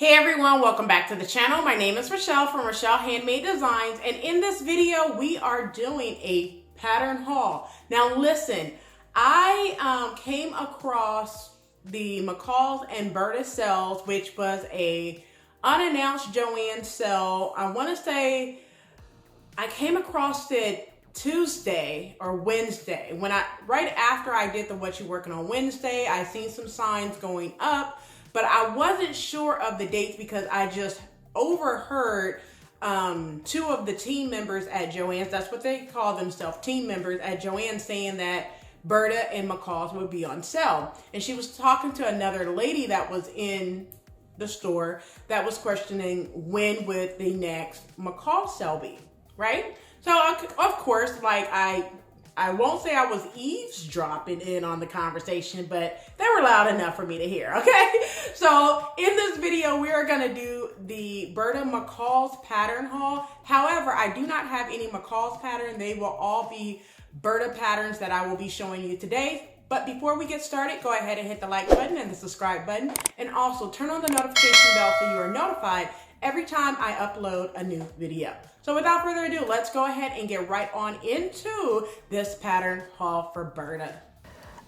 Hey everyone, welcome back to the channel. My name is Rochelle from Rochelle.Handmade.Designs, and in this video we are doing a pattern haul. Now listen, I came across the McCall's and Burda sales, which was a unannounced Joann sale. I want to say I came across it Tuesday or Wednesday. Right after I did the What You Working On Wednesday, I seen some signs going up. But I wasn't sure of the dates because I just overheard two of the team members at Joann's, that's what they call themselves, team members at Joann, saying that Burda and McCall's would be on sale. And she was talking to another lady that was in the store that was questioning when would the next McCall sale be, right? So of course, like I won't say I was eavesdropping in on the conversation, but they were loud enough for me to hear, okay? So in this video, we are gonna do the Burda McCall's pattern haul. However, I do not have any McCall's pattern. They will all be Burda patterns that I will be showing you today. But before we get started, go ahead and hit the like button and the subscribe button, and also turn on the notification bell so you are notified every time I upload a new video. So without further ado, let's go ahead and get right on into this pattern haul for Burda.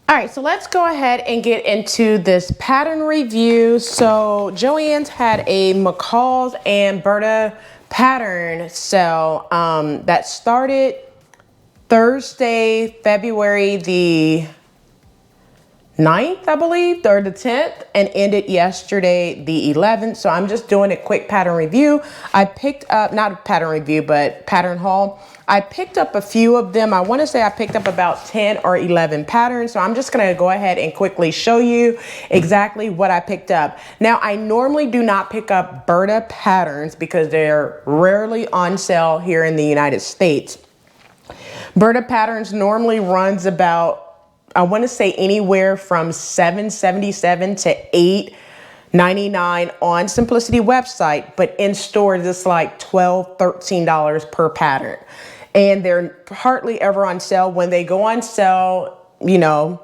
All right, so let's go ahead and get into this pattern review. So Joann's had a McCall's and Burda pattern sale that started Thursday, February the 9th, I believe, or the 10th, and ended yesterday, the 11th. So I'm just doing a quick pattern review. I picked up, not a pattern review, but pattern haul. I picked up a few of them. I want to say I picked up about 10 or 11 patterns. So I'm just going to go ahead and quickly show you exactly what I picked up. Now, I normally do not pick up Burda patterns because they're rarely on sale here in the United States. Burda patterns normally runs about, I want to say, anywhere from $7.77 to $8.99 on Simplicity website, but in stores it's like $12, $13 per pattern. And they're hardly ever on sale. When they go on sale, you know,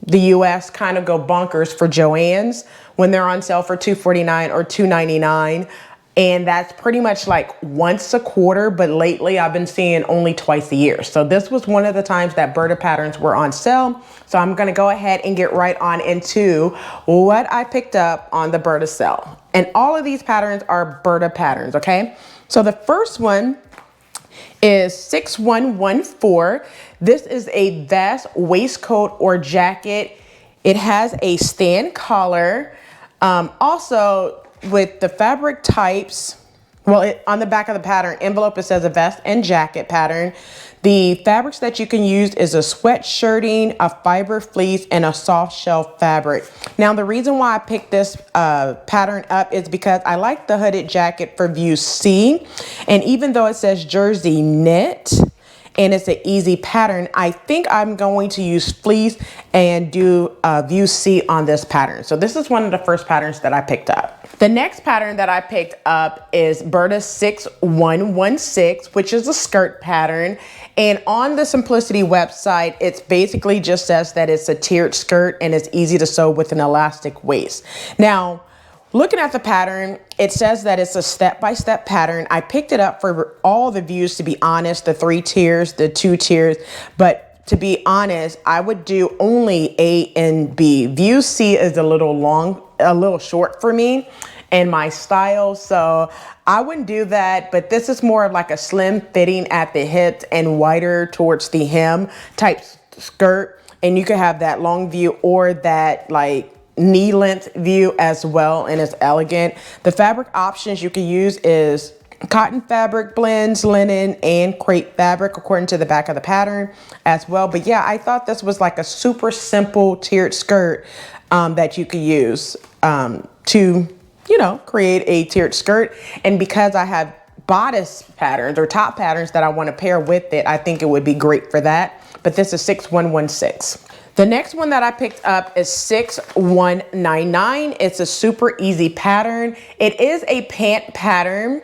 the US kind of go bonkers for Joann's when they're on sale for $2.49 or $2.99. And that's pretty much like once a quarter, but lately I've been seeing only twice a year. So this was one of the times that Burda patterns were on sale. So I'm gonna go ahead and get right on into what I picked up on the Burda sale. And all of these patterns are Burda patterns, okay? So the first one is 6114. This is a vest, waistcoat, or jacket. It has a stand collar. Also, with the fabric types, well, on the back of the pattern envelope, it says a vest and jacket pattern. The fabrics that you can use is a sweatshirting, a fiber fleece, and a soft shell fabric. Now, the reason why I picked this pattern up is because I like the hooded jacket for view C. And even though it says jersey knit, and it's an easy pattern, I think I'm going to use fleece and do view C on this pattern. So this is one of the first patterns that I picked up. The next pattern that I picked up is Burda 6116, which is a skirt pattern. And on the Simplicity website, it's basically just says that it's a tiered skirt and it's easy to sew with an elastic waist. Now, looking at the pattern, it says that it's a step-by-step pattern. I picked it up for all the views, to be honest, the 3 tiers, the 2 tiers, but to be honest, I would do only A and B. View C is a little long, a little short for me and my style, so I wouldn't do that, but this is more of like a slim fitting at the hips and wider towards the hem type skirt, and you could have that long view or that like knee length view as well, and it's elegant. The fabric options you can use is cotton fabric blends, linen, and crepe fabric according to the back of the pattern as well. But yeah, I thought this was like a super simple tiered skirt that you could use to, you know, create a tiered skirt. And because I have bodice patterns or top patterns that I want to pair with it, I think it would be great for that. But this is 6116. The next one that I picked up is 6199. It's a super easy pattern. It is a pant pattern,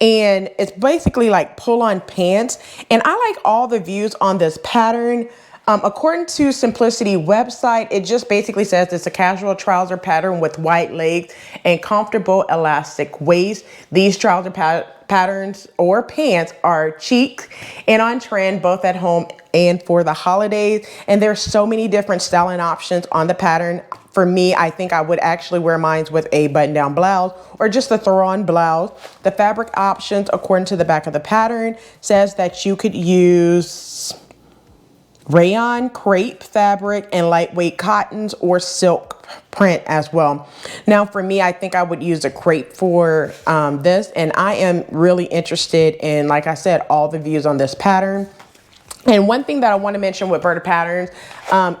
and it's basically like pull-on pants. And I like all the views on this pattern. According to Simplicity website, it just basically says it's a casual trouser pattern with wide legs and comfortable elastic waist. These trouser patterns or pants are chic and on trend both at home and for the holidays. And there's so many different styling options on the pattern. For me, I think I would actually wear mine with a button-down blouse or just a throw-on blouse. The fabric options, according to the back of the pattern, says that you could use rayon, crepe fabric, and lightweight cottons or silk print as well. Now for me, I think I would use a crepe for this, and I am really interested in, like I said, all the views on this pattern. And one thing that I want to mention with Burda Patterns,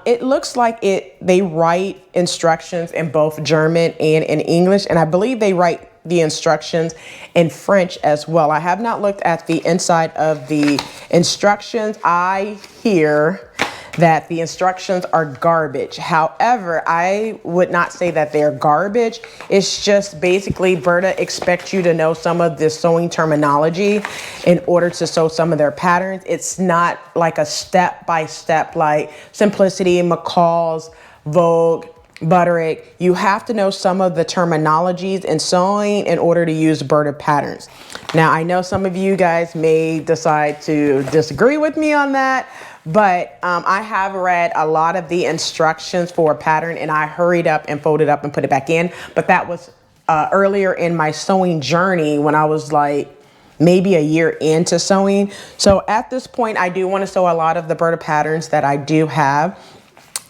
it looks like they write instructions in both German and in English, and I believe they write the instructions in French as well. I have not looked at the inside of the instructions. I hear that the instructions are garbage. However, I would not say that they're garbage. It's just basically Burda expects you to know some of the sewing terminology in order to sew some of their patterns. It's not like a step-by-step like Simplicity, McCall's, Vogue, Butterick. You have to know some of the terminologies in sewing in order to use Burda Patterns. Now, I know some of you guys may decide to disagree with me on that, but I have read a lot of the instructions for a pattern and I hurried up and folded up and put it back in. But that was earlier in my sewing journey when I was like maybe a year into sewing. So at this point, I do want to sew a lot of the Burda patterns that I do have.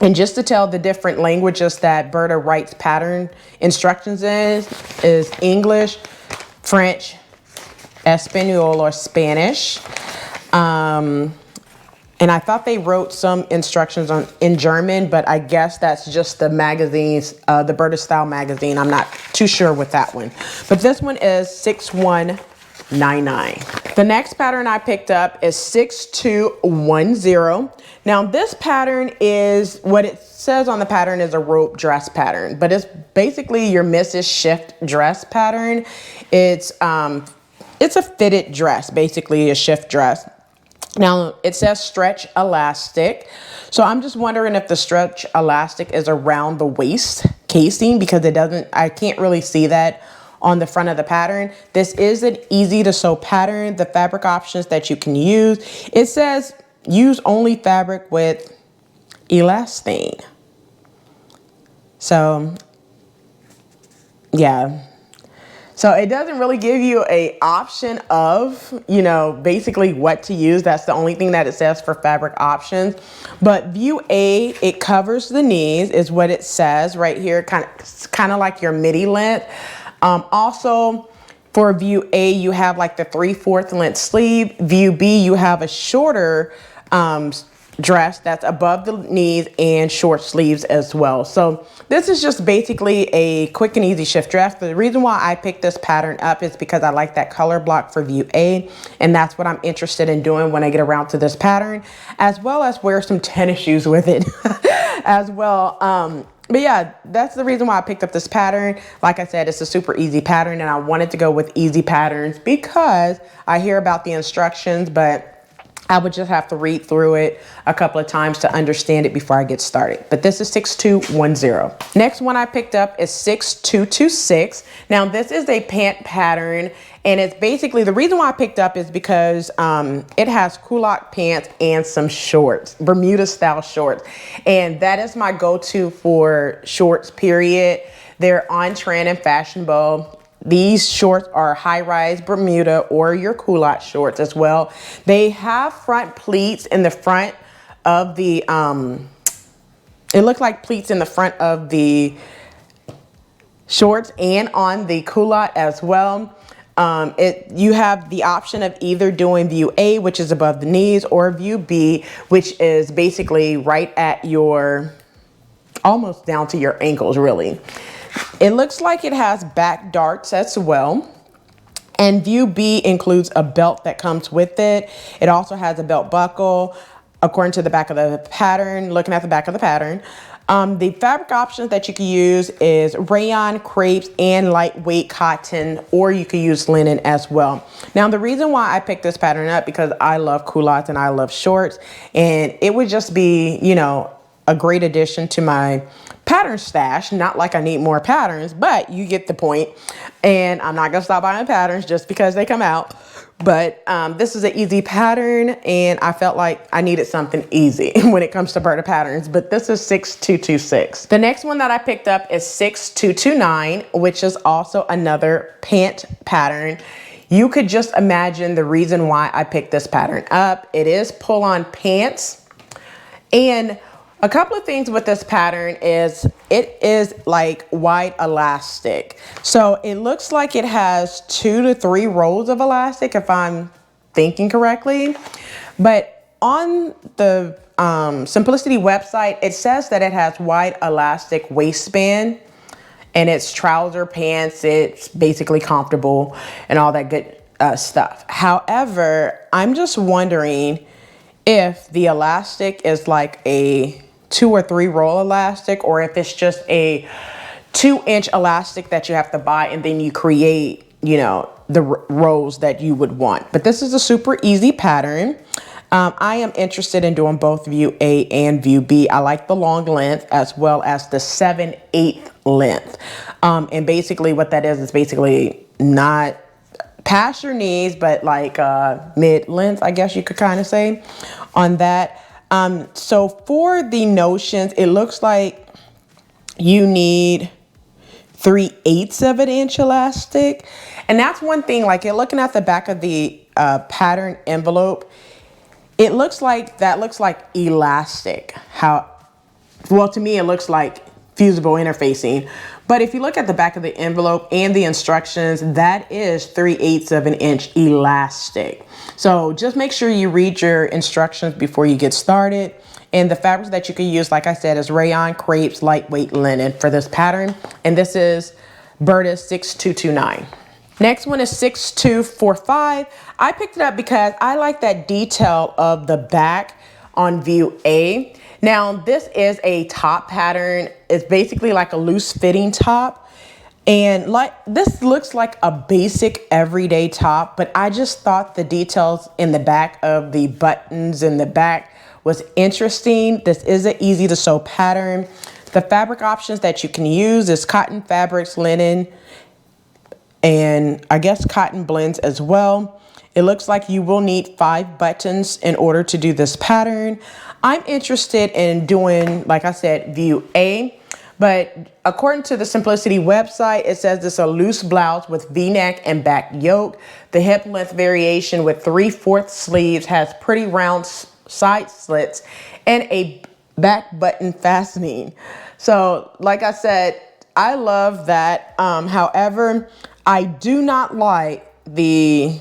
And just to tell the different languages that Burda writes pattern instructions is English, French, Espanol or Spanish. And I thought they wrote some instructions in German, but I guess that's just the magazines, the Burda Style magazine. I'm not too sure with that one. But this one is 6199. The next pattern I picked up is 6210. Now this pattern is, what it says on the pattern is a rope dress pattern, but it's basically your Mrs. Shift dress pattern. It's a fitted dress, basically a shift dress. Now it says stretch elastic. So I'm just wondering if the stretch elastic is around the waist casing because I can't really see that on the front of the pattern. This is an easy to sew pattern. The fabric options that you can use, it says use only fabric with elastane. So yeah. So it doesn't really give you a option of, you know, basically what to use. That's the only thing that it says for fabric options. But view A, it covers the knees is what it says right here. Kind of like your midi length. Also for view A, you have like the 3/4 length sleeve. View B, you have a shorter dress that's above the knees and short sleeves as well. So this is just basically a quick and easy shift dress. The reason why I picked this pattern up is because I like that color block for view A, and that's what I'm interested in doing when I get around to this pattern, as well as wear some tennis shoes with it as well. But yeah, that's the reason why I picked up this pattern. Like I said, it's a super easy pattern and I wanted to go with easy patterns because I hear about the instructions, but I would just have to read through it a couple of times to understand it before I get started. But this is 6210. Next one I picked up is 6226. Now this is a pant pattern and it's basically, the reason why I picked up is because it has culotte pants and some shorts, Bermuda style shorts. And that is my go-to for shorts, period. They're on trend and fashionable. These shorts are high-rise Bermuda or your culotte shorts as well. They have front pleats in the front of the, it looked like pleats in the front of the shorts and on the culotte as well. You have the option of either doing view A, which is above the knees, or view B, which is basically right at your, almost down to your ankles, really. It looks like it has back darts as well. And view B includes a belt that comes with it. It also has a belt buckle, according to the back of the pattern, looking at the back of the pattern. The fabric options that you can use is rayon, crepes, and lightweight cotton, or you could use linen as well. Now, the reason why I picked this pattern up because I love culottes and I love shorts, and it would just be, you know, a great addition to my pattern stash. Not like I need more patterns, but you get the point. And I'm not gonna stop buying patterns just because they come out. But this is an easy pattern, and I felt like I needed something easy when it comes to Burda Patterns, but this is 6226. The next one that I picked up is 6229, which is also another pant pattern. You could just imagine the reason why I picked this pattern up. It is pull-on pants, and a couple of things with this pattern is it is like wide elastic. So it looks like it has 2 to 3 rolls of elastic if I'm thinking correctly. But on the Simplicity website, it says that it has wide elastic waistband and it's trouser pants. It's basically comfortable and all that good stuff. However, I'm just wondering if the elastic is like a 2 or 3 roll elastic, or if it's just a 2-inch elastic that you have to buy and then you create, you know, the rows that you would want. But this is a super easy pattern. I am interested in doing both view A and view B. I like the long length as well as the 7/8 length. And basically what that is basically not past your knees, but like mid length, I guess you could kind of say on that. So for the notions, it looks like you need 3/8 of an inch elastic. And that's one thing, like you're looking at the back of the pattern envelope, it looks like, that looks like elastic. Well, to me, it looks like fusible interfacing. But if you look at the back of the envelope and the instructions, that is 3/8 of an inch elastic. So just make sure you read your instructions before you get started. And the fabrics that you can use, like I said, is rayon, crepes, lightweight linen for this pattern. And this is Burda 6229. Next one is 6245. I picked it up because I like that detail of the back on view A. Now, this is a top pattern. It's basically like a loose fitting top. And like this looks like a basic everyday top, but I just thought the details in the back of the buttons in the back was interesting. This is an easy to sew pattern. The fabric options that you can use is cotton fabrics, linen, and I guess cotton blends as well. It looks like you will need 5 buttons in order to do this pattern. I'm interested in doing, like I said, view A. But according to the Simplicity website, it says it's a loose blouse with V-neck and back yoke. The hip length variation with 3/4 sleeves has pretty round side slits and a back button fastening. So like I said, I love that. However, I do not like the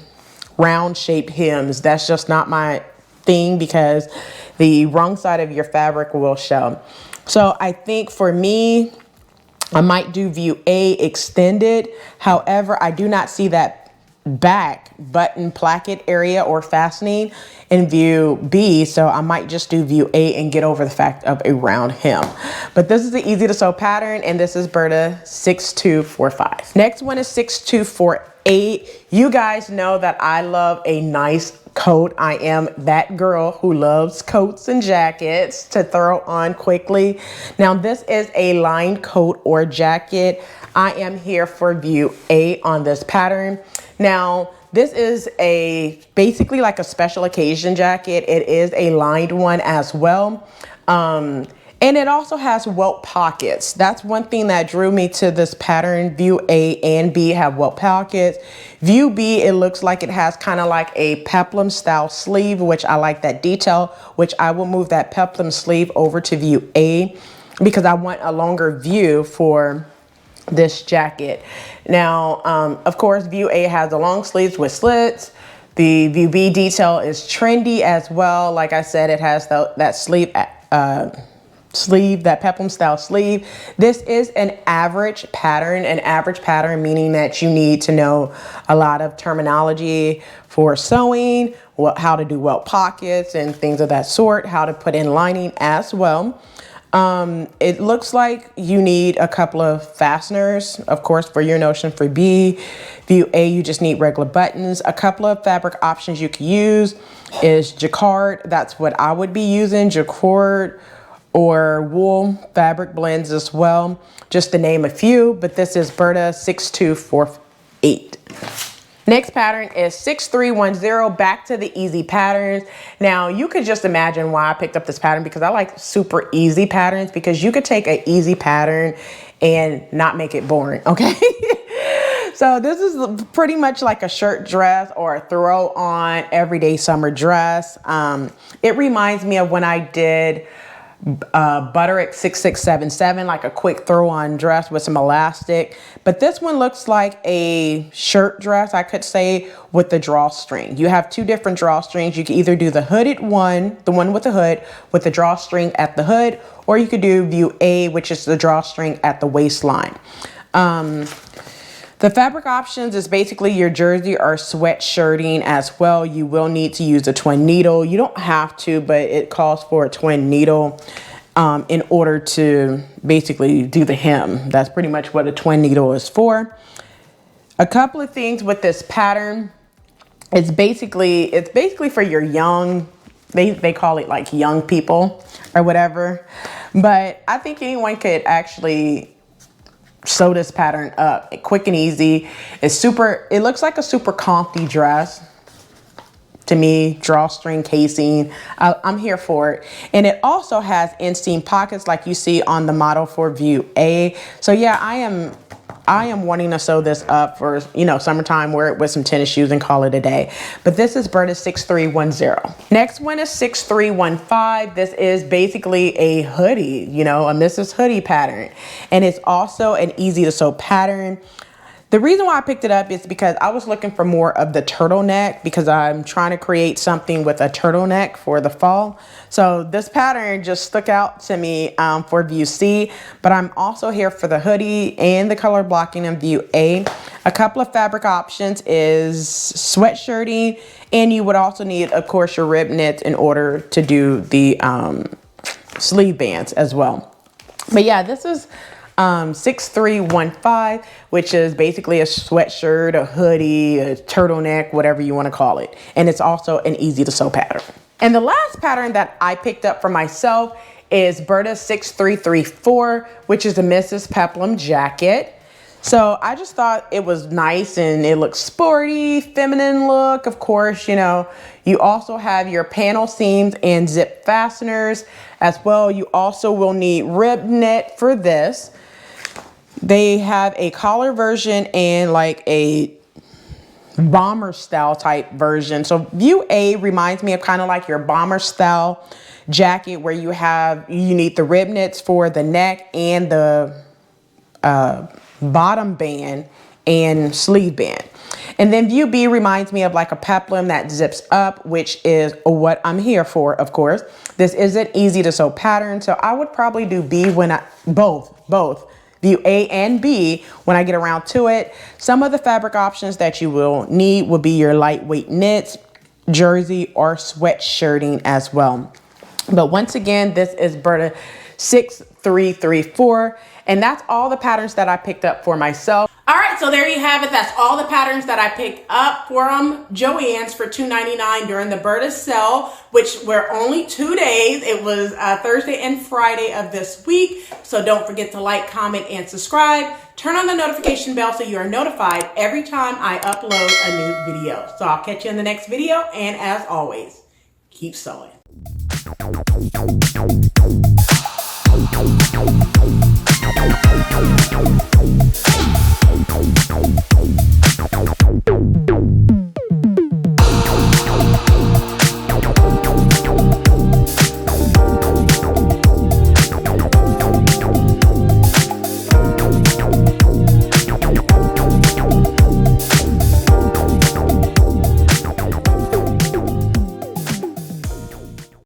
round shaped hems. That's just not my thing because the wrong side of your fabric will show. So I think for me, I might do view A extended. However, I do not see that back button placket area or fastening in view B. So I might just do view A and get over the fact of a round hem. But this is the easy to sew pattern, and this is Burda 6245. Next one is 6248. You guys know that I love a nice coat. I am that girl who loves coats and jackets to throw on quickly. Now this is a lined coat or jacket. I am here for view A on this pattern. Now this is basically like a special occasion jacket. It is a lined one as well. And it also has welt pockets. That's one thing that drew me to this pattern. View A and B have welt pockets. View B, it looks like it has kind of like a peplum style sleeve, which I like that detail, which I will move that peplum sleeve over to view A because I want a longer view for this jacket. Now, of course, view A has the long sleeves with slits. The view B detail is trendy as well. Like I said, it has that sleeve, that peplum style sleeve. This is an average pattern meaning that you need to know a lot of terminology for sewing, how to do welt pockets and things of that sort, how to put in lining as well. It looks like you need a couple of fasteners, of course, for your notion. For B, view A, you just need regular buttons. A couple of fabric options you can use is jacquard. That's what I would be using, jacquard, or wool fabric blends as well, just to name a few. But this is Burda 6248. Next pattern is 6310, back to the easy patterns. Now you could just imagine why I picked up this pattern, because I like super easy patterns, because you could take an easy pattern and not make it boring, okay? So this is pretty much like a shirt dress or a throw on everyday summer dress. It reminds me of when I did Butterick 6677, like a quick throw on dress with some elastic. But this one looks like a shirt dress, I could say, with the drawstring. You have two different drawstrings. You can either do the hooded one, the one with the hood, with the drawstring at the hood, or you could do view A, which is the drawstring at the waistline. The fabric options is basically your jersey or sweatshirting as well. You will need to use a twin needle. You don't have to, but it calls for a twin needle in order to basically do the hem. That's pretty much what a twin needle is for. A couple of things with this pattern. It's basically for your young, they call it like young people or whatever. But I think anyone could actually sew this pattern up quick and easy. It looks like a super comfy dress to me. Drawstring casing, I'm here for it. And it also has inseam pockets like you see on the model for view A. So yeah, I am wanting to sew this up for, you know, summertime, wear it with some tennis shoes and call it a day. But this is Burda 6310. Next one is 6315. This is basically a hoodie, you know, a Mrs. Hoodie pattern. And it's also an easy to sew pattern. The reason why I picked it up is because I was looking for more of the turtleneck, because I'm trying to create something with a turtleneck for the fall. So this pattern just stuck out to me for view C, but I'm also here for the hoodie and the color blocking in view A. A couple of fabric options is sweatshirting, and you would also need, of course, your rib knits in order to do the sleeve bands as well. But yeah, this is 6315, which is basically a sweatshirt, a hoodie, a turtleneck, whatever you want to call it. And it's also an easy to sew pattern. And the last pattern that I picked up for myself is Burda 6334, which is a Mrs. Peplum jacket. So I just thought it was nice and it looks sporty, feminine look. Of course, you know, you also have your panel seams and zip fasteners as well. You also will need rib knit for this. They have a collar version and like a bomber style type version. So view A reminds me of kind of like your bomber style jacket, where you need the rib knits for the neck and the bottom band and sleeve band. And then view B reminds me of like a peplum that zips up, which is what I'm here for, of course. This is an easy to sew pattern, so I would probably do B when both view A and B when I get around to it. Some of the fabric options that you will need will be your lightweight knits, jersey, or sweatshirting as well. But once again, this is Burda 6334, and that's all the patterns that I picked up for myself. All right, so there you have it. That's all the patterns that I picked up from Joann's for $2.99 during the Burda sale, which were only 2 days. It was Thursday and Friday of this week. So don't forget to like, comment, and subscribe. Turn on the notification bell so you are notified every time I upload a new video. So I'll catch you in the next video. And as always, keep sewing.